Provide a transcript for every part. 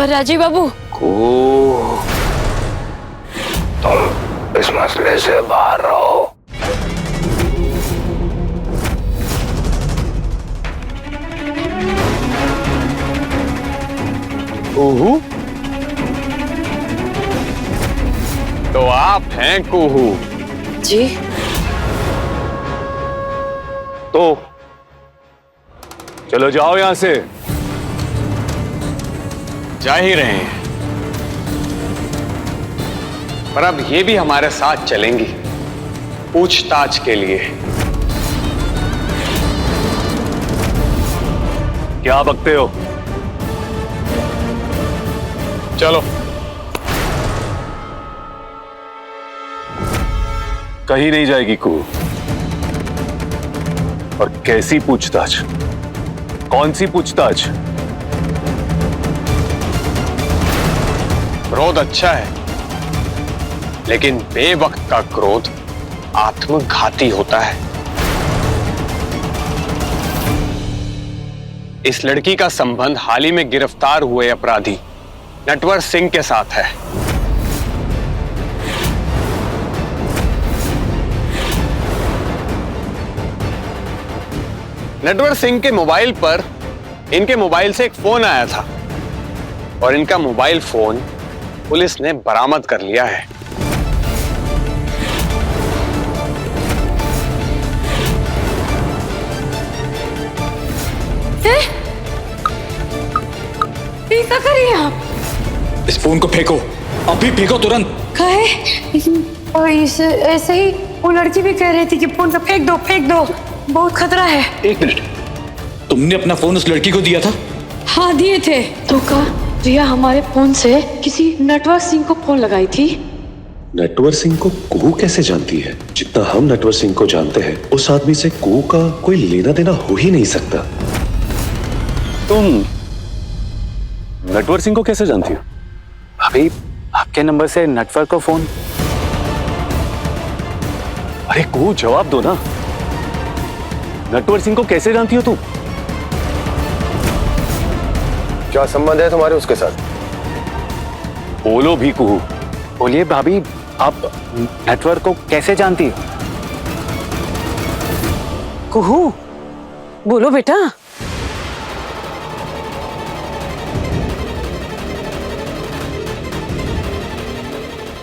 पर राजीव बाबू तुम इस मसले से बाहर रहो। कुहू, तो आप हैं कुहू? जी। तो चलो जाओ यहां से। जा ही रहे हैं, पर अब ये भी हमारे साथ चलेंगी पूछताछ के लिए। क्या बकते हो? चलो। कहीं नहीं जाएगी कुहू। और कैसी पूछताछ? कौन सी पूछताछ? क्रोध अच्छा है, लेकिन बेवक्त का क्रोध आत्मघाती होता है। इस लड़की का संबंध हाल ही में गिरफ्तार हुए अपराधी नटवर सिंह के साथ है। नटवर सिंह के मोबाइल पर इनके मोबाइल से एक फोन आया था और इनका मोबाइल फोन पुलिस ने बरामद कर लिया है। क्या करिए आप? इस फोन को फेंको, अभी फेंको तुरंत। कहे इसे ऐसे ही वो लड़की भी कह रही थी कि फोन को फेंक दो, फेंक दो, बहुत खतरा है। एक मिनट, तुमने अपना फोन उस लड़की को दिया था? हाँ दिए थे। तो कहा रिया हमारे फोन से किसी नटवर सिंह को फोन लगाई थी। नटवर सिंह को कुहू कैसे जानती है? जितना हम नटवर सिंह को जानते हैं, उस आदमी से कुहू का कोई लेना देना हो ही नहीं सकता। तुम नटवर सिंह को कैसे जानती हो? अभी आपके नंबर से नटवर को फोन। अरे कुहू जवाब दो ना। नटवर सिंह को कैसे जानती हो तुम? क्या संबंध है तुम्हारे उसके साथ? बोलो भी कुहू। बोलिए भाभी, आप नटवर को कैसे जानती हो? कुहू बोलो बेटा।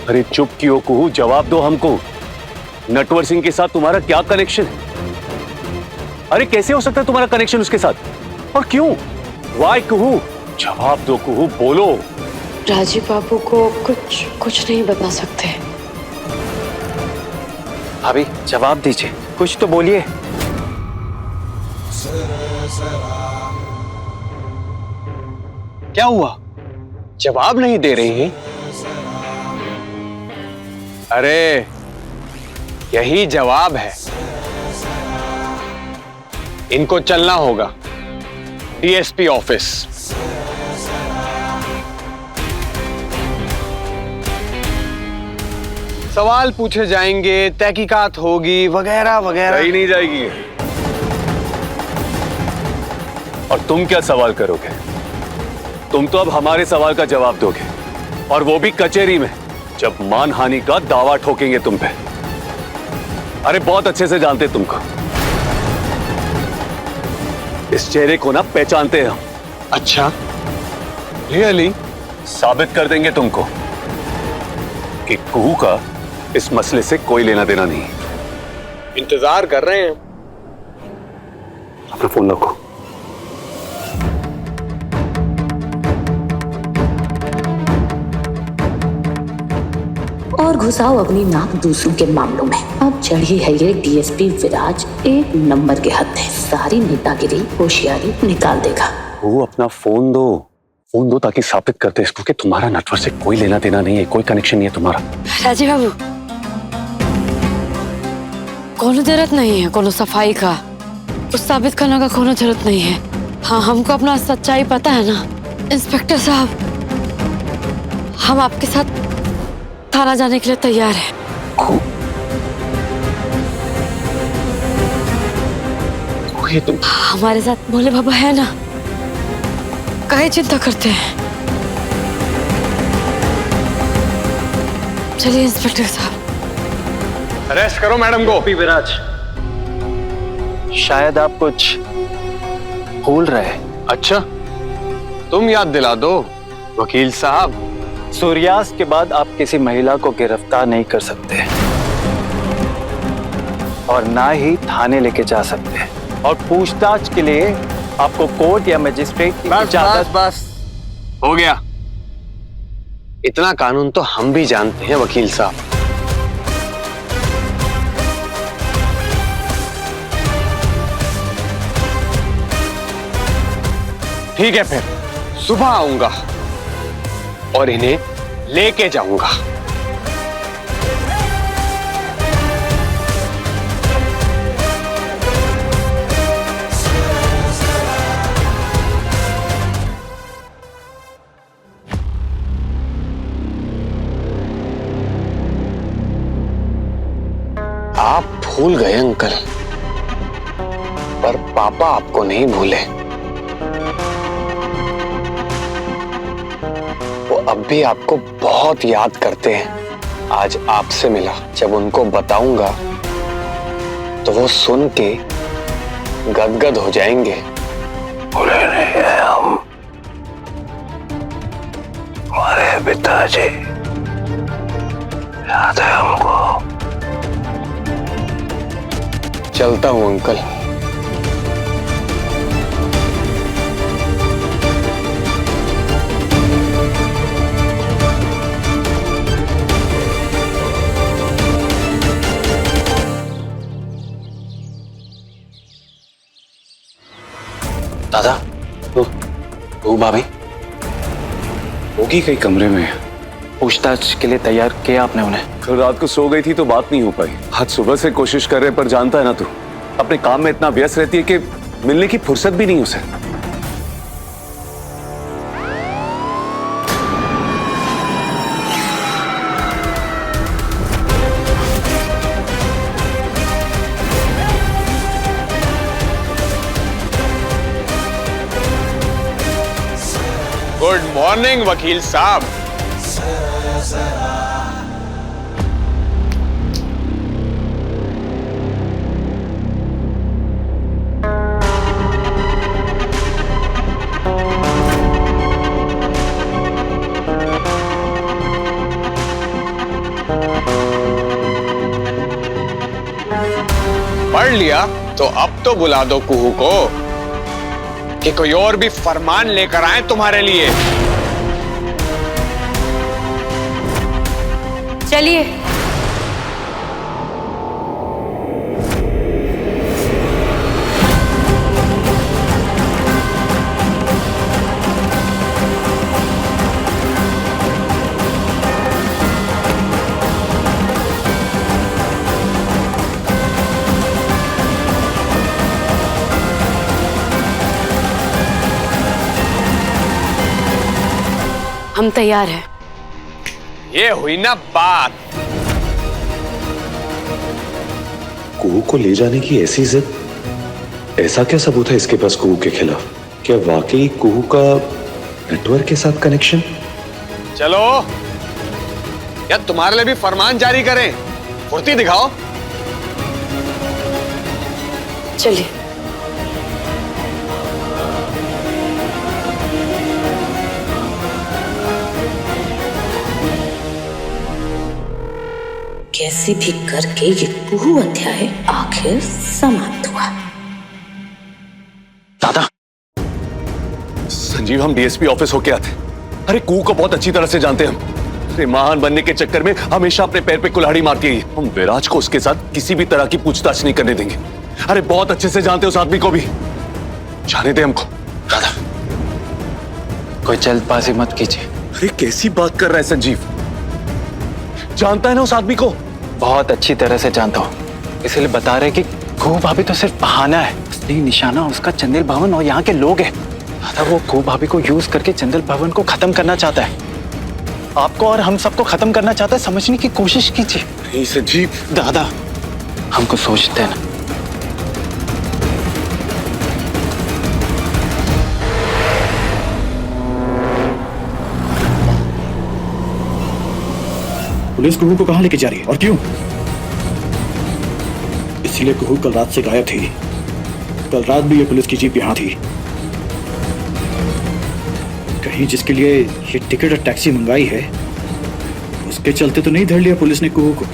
अरे चुप क्यों कुहू, जवाब दो हमको। नटवर सिंह के साथ तुम्हारा क्या कनेक्शन है? अरे कैसे हो सकता है तुम्हारा कनेक्शन उसके साथ, और क्यों? वाई कुहू, जवाब दो कुहू, बोलो। राजीव बाबू को कुछ नहीं बता सकते। भाभी जवाब दीजिए, कुछ तो बोलिए। क्या हुआ, जवाब नहीं दे रही हैं? अरे यही जवाब है। इनको चलना होगा डीएसपी ऑफिस। सवाल पूछे जाएंगे, तहकीकात होगी, वगैरह वगैरह। कहीं नहीं जाएगी। और तुम क्या सवाल करोगे? तुम तो अब हमारे सवाल का जवाब दोगे, और वो भी कचहरी में, जब मानहानि का दावा ठोकेंगे तुम पे। अरे बहुत अच्छे से जानते तुमको। इस चेहरे को ना पहचानते हैं हम। अच्छा, रियली? साबित कर देंगे तुमको कि कुहू का इस मसले से कोई लेना देना नहीं। इंतजार कर रहे हैं। अपना फोन रखो। और घुसाओ अपनी नाक दूसरों के मामलों में। अब चढ़ी है ये डीएसपी विराज एक नंबर के हद है। सारी नेतागिरी होशियारी निकाल देगा। वो अपना फोन दो, फोन दो, ताकि साबित करते इसको कि तुम्हारा नटवर से कोई लेना देना नहीं है, कोई कनेक्शन नहीं है तुम्हारा। राजीव बाबू, कोनो जरूरत नहीं है कोनो सफाई का, उस साबित करने का कोनो जरूरत नहीं है। हाँ, हमको अपना सच्चाई पता है ना इंस्पेक्टर साहब। हम आपके साथ थाना जाने के लिए तैयार हैं। तुम हमारे साथ भोले बाबा है ना, काहे चिंता करते हैं? चलिए इंस्पेक्टर साहब। अरेस्ट करो मैडम को। विराज, शायद आप कुछ भूल रहे हैं। अच्छा, तुम याद दिला दो वकील साहब। सूर्यास्त के बाद आप किसी महिला को गिरफ्तार नहीं कर सकते और ना ही थाने लेके जा सकते, और पूछताछ के लिए आपको कोर्ट या मजिस्ट्रेट की इजाजत। बस हो गया। इतना कानून तो हम भी जानते हैं वकील साहब। ठीक है, फिर सुबह आऊंगा और इन्हें लेके जाऊंगा। आप भूल गए अंकल, पर पापा आपको नहीं भूले। वो अब भी आपको बहुत याद करते हैं। आज आपसे मिला, जब उनको बताऊंगा तो वो सुन के गदगद हो जाएंगे। भूले नहीं है हम, हमारे पिताजी याद है हमको। चलता हूं अंकल। दादा, वो भाभी होगी कहीं कमरे में। पूछताछ के लिए तैयार किया आपने उन्हें? कल रात को सो गई थी तो बात नहीं हो पाई। आज सुबह से कोशिश कर रहे, पर जानता है ना तू, अपने काम में इतना व्यस्त रहती है कि मिलने की फुर्सत भी नहीं उसे। गुड मॉर्निंग वकील साहब। पढ़ लिया तो अब तो बुला दो कुहू को कि कोई और भी फरमान लेकर आए तुम्हारे लिए। चलिए। हम तैयार हैं। ये हुई ना बात। कुहू को ले जाने की ऐसी जिद, ऐसा क्या सबूत है इसके पास कुहू के खिलाफ? क्या वाकई कुहू का नेटवर्क के साथ कनेक्शन? चलो, या तुम्हारे लिए भी फरमान जारी करें? फुर्ती दिखाओ। चलिए। कैसे भी करके ये कुहू अध्याय आखिर समाप्त हुआ। दादा, संजीव, हम डीएसपी ऑफिस होके आते। अरे कुहू को बहुत अच्छी तरह से जानते हैं हम। अरे महान बनने के चक्कर में हमेशा अपने पैर पे कुल्हाड़ी मारती है। हम विराज को उसके साथ किसी भी तरह की पूछताछ नहीं करने देंगे। अरे बहुत अच्छे से जानते हो उस आदमी को भी। जाने दे हमको। दादा, कोई जल्दबाजी मत कीजिए। अरे कैसी बात कर रहा है संजीव? जानता है ना उस आदमी को? बहुत अच्छी तरह से जानता हूँ, इसलिए बता रहे कि कुहू भाभी तो सिर्फ बहाना है। असली निशाना उसका चंदेल भवन और यहाँ के लोग हैं। दादा, वो कुहू भाभी को यूज करके चंदेल भवन को खत्म करना चाहता है। आपको और हम सबको खत्म करना चाहता है। समझने की कोशिश कीजिए। नहीं संजीव। दादा, हमको सोचते हैं ना। पुलिस कुहू को कहां लेके जा रही है और क्यों? इसीलिए कुहू कल रात से गायब थी। कल रात भी ये पुलिस की जीप यहां थी। कहीं जिसके लिए ये टिकट और टैक्सी मंगाई है उसके चलते तो नहीं धर लिया पुलिस ने कुहू को।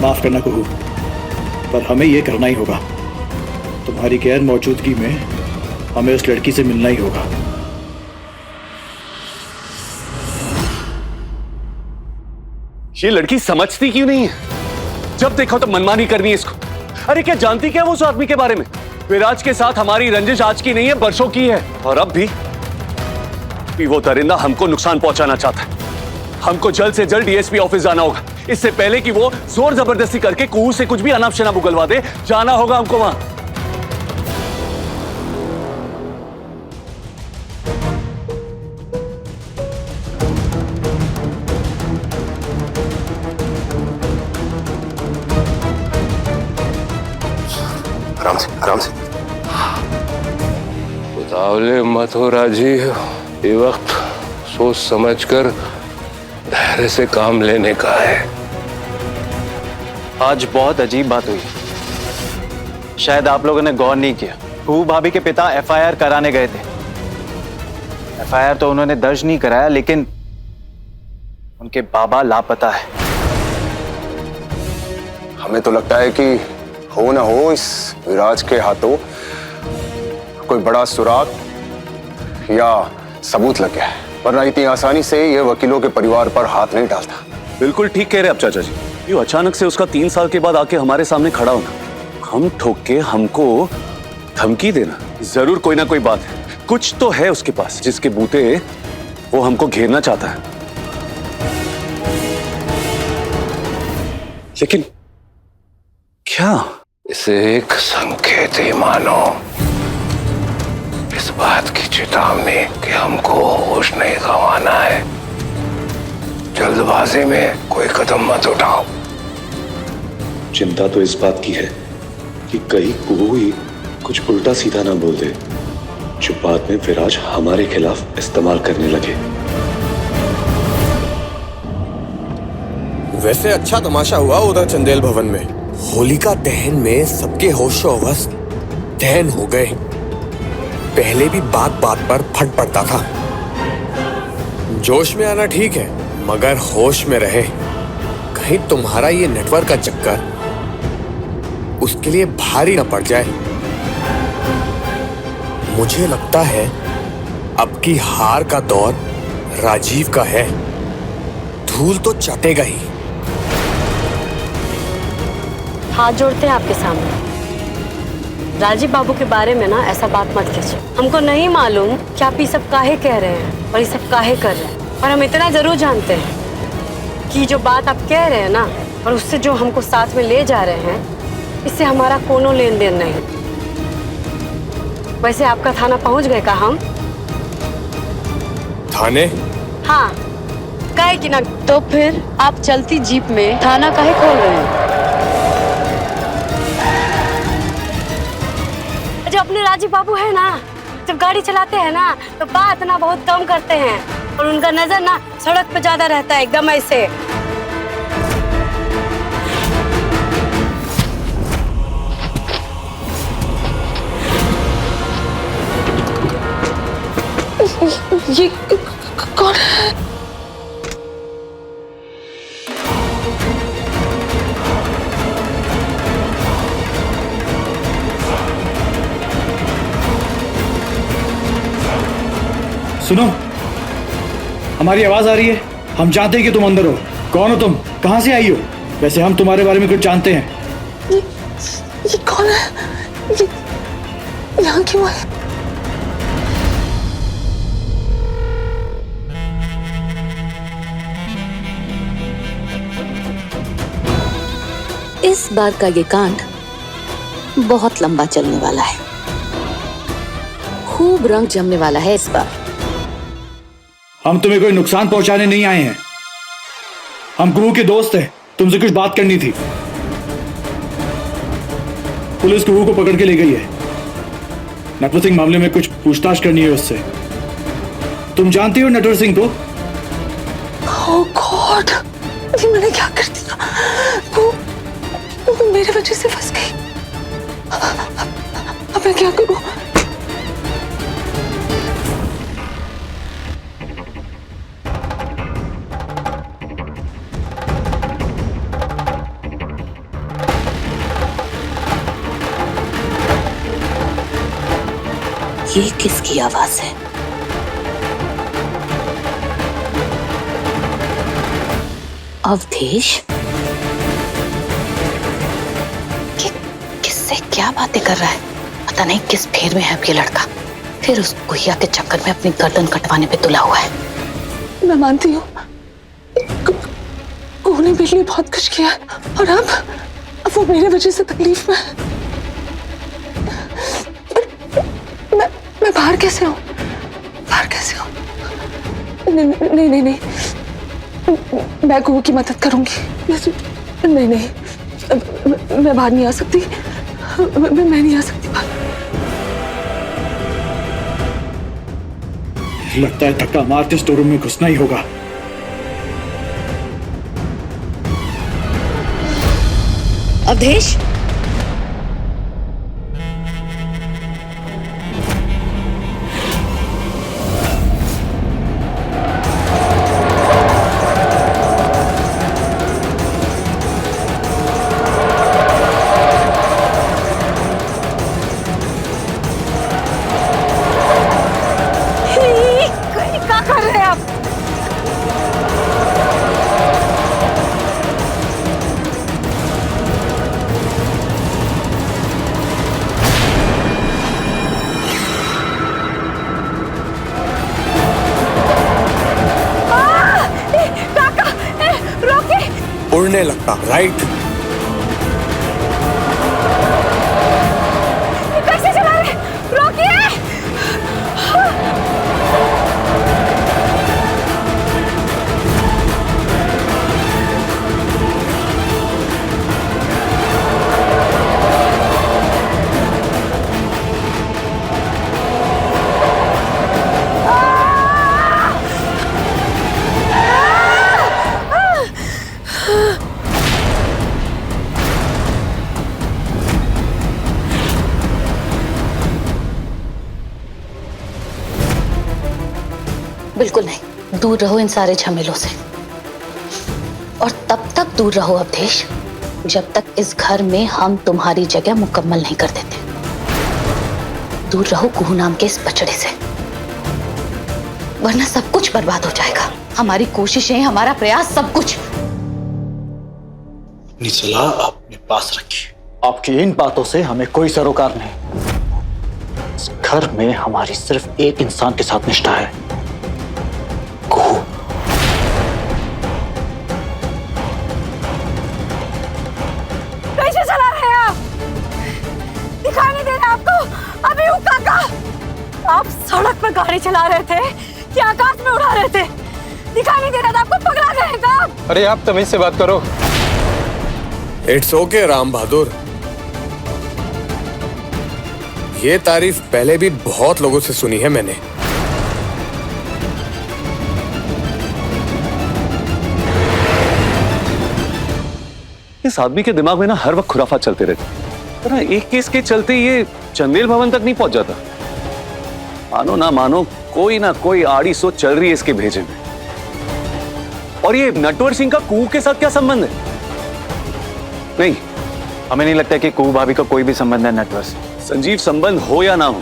माफ करना कुहू, पर हमें यह करना ही होगा। तुम्हारी गैर मौजूदगी में हमें उस लड़की से मिलना ही होगा। ये लड़की समझती क्यों नहीं है? जब देखो तो मनमानी करनी है इसको। अरे क्या जानती क्या वो उस आदमी के बारे में? विराज के साथ हमारी रंजिश आज की नहीं है, बरसों की है। और अब भी वो दरिंदा हमको नुकसान पहुंचाना चाहता है। हमको जल्द से जल्द डीएसपी ऑफिस जाना होगा, इससे पहले कि वो जोर जबरदस्ती करके कुहू से कुछ भी अनाप शनाप उगलवा दे। जाना होगा हमको वहां। आराम से, आराम से। उतावले मत हो राजी, ये वक्त सोच समझकर धैर्य से काम लेने का है। आज बहुत अजीब बात हुई। शायद आप लोगों ने गौर नहीं किया। कुहू भाभी के पिता एफआईआर कराने गए थे। एफआईआर तो उन्होंने दर्ज नहीं कराया, लेकिन उनके बाबा लापता है। हमें तो लगता है कि हो ना हो इस विराज के हाथों कोई बड़ा सुराग या सबूत लग गया है, वरना इतनी आसानी से ये वकीलों के परिवार पर हाथ नहीं डालता। बिल्कुल ठीक कह रहे आप चाचा जी। ये अचानक से उसका 3 साल के बाद आके हमारे सामने खड़ा होना, हम ठोक के हमको धमकी देना, जरूर कोई ना कोई बात है। कुछ तो है उसके पास जिसके बूते वो हमको घेरना चाहता है। लेकिन क्या? इसे एक संकेत ही मानो, इस बात की चेतावनी कि हमको होश नहीं गंवाना है। जल्दबाजी में कोई कदम मत उठाओ। चिंता तो इस बात की है कि कहीं कुहू ही कुछ उल्टा सीधा ना बोल दे जो बाद में विराज हमारे खिलाफ इस्तेमाल करने लगे। वैसे अच्छा तमाशा हुआ उधर चंदेल भवन में। होलिका दहन में सबके होशो-हवस दहन हो गए। पहले भी बात बात पर फट पड़ता था। जोश में आना ठीक है, मगर होश में रहे। कहीं तुम्हारा ये नेटवर्क का चक्कर उसके लिए भारी न पड़ जाए। मुझे लगता है अब की हार का दौर राजीव का है। धूल तो चटेगा ही। हाथ जोड़ते हैं आपके सामने। राजीव बाबू के बारे में ना ऐसा बात मत कीजिए। हमको नहीं मालूम कि आप ये सब काहे कह रहे हैं और ये सब काहे कर रहे हैं, पर हम इतना जरूर जानते हैं कि जो बात आप कह रहे हैं ना, और उससे जो हमको साथ में ले जा रहे हैं, इससे हमारा कोनो लेन देन नहीं। वैसे आपका थाना पहुंच गए का हम? थाने? हाँ, काहे कि ना। तो फिर आप चलती जीप में थाना काहे खोल रहे हैं? जो अपने राजीव बाबू है ना, जब गाड़ी चलाते हैं ना तो बात ना बहुत कम करते हैं और उनका नजर ना सड़क पे ज्यादा रहता है, एकदम ऐसे। ये कौन है? सुनो, हमारी आवाज आ रही है। हम जानते हैं कि तुम अंदर हो। कौन हो तुम? कहां से आई हो? वैसे हम तुम्हारे बारे में कुछ जानते हैं। ये कौन है? ये यहाँ क्यों है? इस बार का ये कांड बहुत लंबा चलने वाला है। खूब रंग जमने वाला है इस बार। हम तुम्हें कोई नुकसान पहुंचाने नहीं आए हैं। हम कुहू के दोस्त हैं। तुमसे कुछ बात करनी थी। पुलिस कुहू को पकड़ के ले गई है, नटवर सिंह मामले में कुछ पूछताछ करनी है उससे। तुम जानती हो नटवर सिंह को? ओह गॉड, ये मैंने क्या कर दिया? वो मेरी वजह से फंस गई। अब मैं क्या करूं? ये किसकी आवाज है? अवधेश? किससे क्या बातें कर रहा है? पता नहीं किस फेर में है अब ये लड़का। फिर उस गुहिया के चक्कर में अपनी गर्दन कटवाने पे तुला हुआ है। मैं मानती हूँ उन्होंने मेरे लिए बहुत कुछ किया है और अब वो मेरे वजह से तकलीफ में है। मैं बाहर कैसे आऊं? बाहर कैसे आऊं? नहीं नहीं नहीं, मैं कुहू की मदद करूंगी। नहीं नहीं, मैं बाहर नहीं आ सकती। मैं नहीं आ सकती बाहर। लगता है धक्का मारते स्टोर रूम में घुसना ही होगा। अवधेश, उड़ने लगता, राइट? कैसे चला रहे? रोकिए! बिल्कुल नहीं, दूर रहो इन सारे झमेलों से। और तब तक दूर रहो अवधेश जब तक इस घर में हम तुम्हारी जगह मुकम्मल नहीं कर देते। दूर रहो कुहू नाम के इस बछड़े से, वरना सब कुछ बर्बाद हो जाएगा। हमारी कोशिशें, हमारा प्रयास, सब कुछ। अपनी सलाह अपने पास रखिए। आपकी इन बातों से हमें कोई सरोकार नहीं। इस घर में हमारी सिर्फ एक इंसान के साथ निष्ठा है, कुहू। कैसे चला रहे हैं आप? दिखाई नहीं दे रहा आपको? अभी वो काका, आप सड़क पर गाड़ी चला रहे थे कि आकाश में उड़ा रहे थे? दिखाई नहीं दे रहा था आपको? पगला गए हैं आप? अरे आप तमीज से बात करो। इट्स ओके राम बहादुर, ये तारीफ पहले भी बहुत लोगों से सुनी है मैंने। इस आदमी के दिमाग में ना हर वक्त खुराफात चलते रहते, पर ना एक केस के चलते ये चंदेल भवन तक नहीं पहुंच जाता। मानो ना मानो कोई ना कोई आड़ी सोच चल रही है इसके भेजे में। और ये नटवर सिंह का कुहू के साथ क्या संबंध है? नहीं, हमें नहीं लगता कि कुहू भाभी का कोई भी संबंध है नटवर से। संजीव, संबंध हो या ना हो,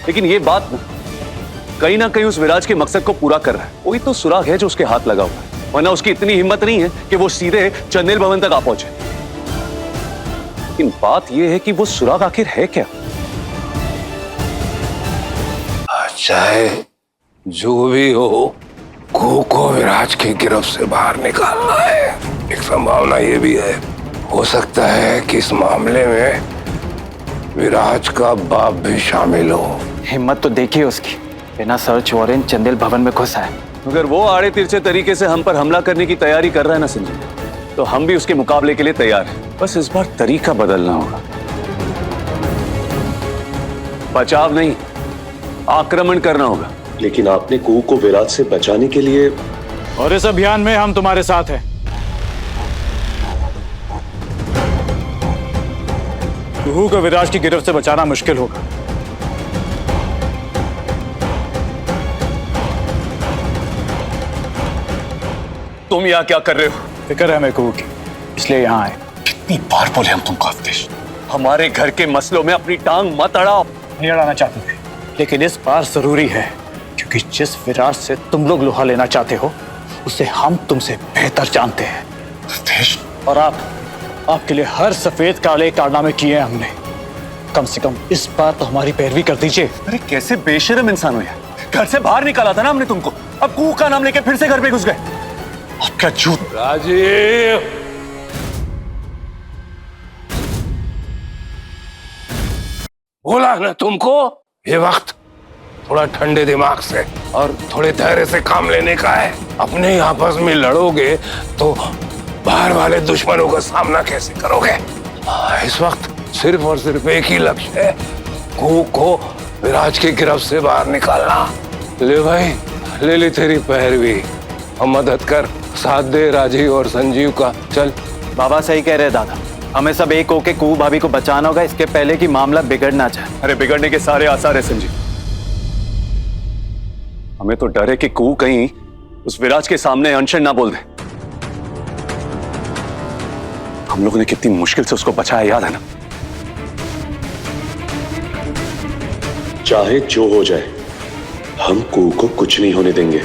लेकिन ये बात ना कहीं उस विराज के मकसद को पूरा कर रहा है। कोई तो सुराग है जो उसके हाथ लगा हुआ है, वरना उसकी इतनी हिम्मत नहीं है कि वो सीधे चंदेल भवन तक आ पहुंचे। लेकिन बात यह है कि वो सुराग आखिर है क्या? चाहे जो भी हो, कुहू को विराज की गिरफ्त से बाहर निकालना है। एक संभावना ये भी है, हो सकता है कि इस मामले में विराज का बाप भी शामिल हो। हिम्मत तो देखिए उसकी, बिना सर्च वारंट चंदेल भवन में घुसा है। अगर वो आड़े तिरछे तरीके से हम पर हमला करने की तैयारी कर रहा है ना संजीव, तो हम भी उसके मुकाबले के लिए तैयार हैं। बस इस बार तरीका बदलना होगा। बचाव नहीं, आक्रमण करना होगा। लेकिन आपने कुहू को विराज से बचाने के लिए। और इस अभियान में हम तुम्हारे साथ हैं। कुहू को विराज की गिरफ्त से बचाना मुश्किल होगा। तुम यहाँ क्या कर रहे हो? फिक्र है हमें कुहू की, इसलिए यहाँ आए। कितनी बार बोले हम तुमको अवधेश, हमारे घर के मसलों में अपनी टांग मत अड़ाओ। नहीं अड़ाना चाहते थे, लेकिन इस बार जरूरी है, क्योंकि जिस विराज से तुम लोग लोहा लेना चाहते हो उसे हम तुमसे बेहतर जानते हैं। अवधेश, और आपके लिए हर सफेद काले कारनामे किए हैं हमने। कम से कम इस बार तो हमारी पैरवी कर दीजिए। अरे कैसे बेशरम इंसान हो यार, घर से बाहर निकाला था ना हमने तुमको, अब कुहू का नाम लेके फिर से घर पे घुस गए। अब क्या झूठ। राजीव, बोला ना तुमको, ये वक्त थोड़ा ठंडे दिमाग से और थोड़े धैर्य से काम लेने का है। अपने आपस में लड़ोगे तो बाहर वाले दुश्मनों का सामना कैसे करोगे? इस वक्त सिर्फ और सिर्फ एक ही लक्ष्य है, कुहू को विराज की गिरफ्त से बाहर निकालना। ले भाई, ले ली तेरी पैरवी, हम मदद कर, साथ दे राजीव और संजीव का। चल। बाबा सही कह रहे दादा, हमें सब एक होके कुहू भाभी को बचाना होगा, इसके पहले कि मामला बिगड़ ना जाए। अरे बिगड़ने के सारे आसार है संजीव। हमें तो डर है कि कुहू कहीं उस विराज के सामने अनशन ना बोल दे। हम लोगों ने कितनी मुश्किल से उसको बचाया, याद है ना? चाहे जो हो जाए, हम कुहू को कुछ नहीं होने देंगे।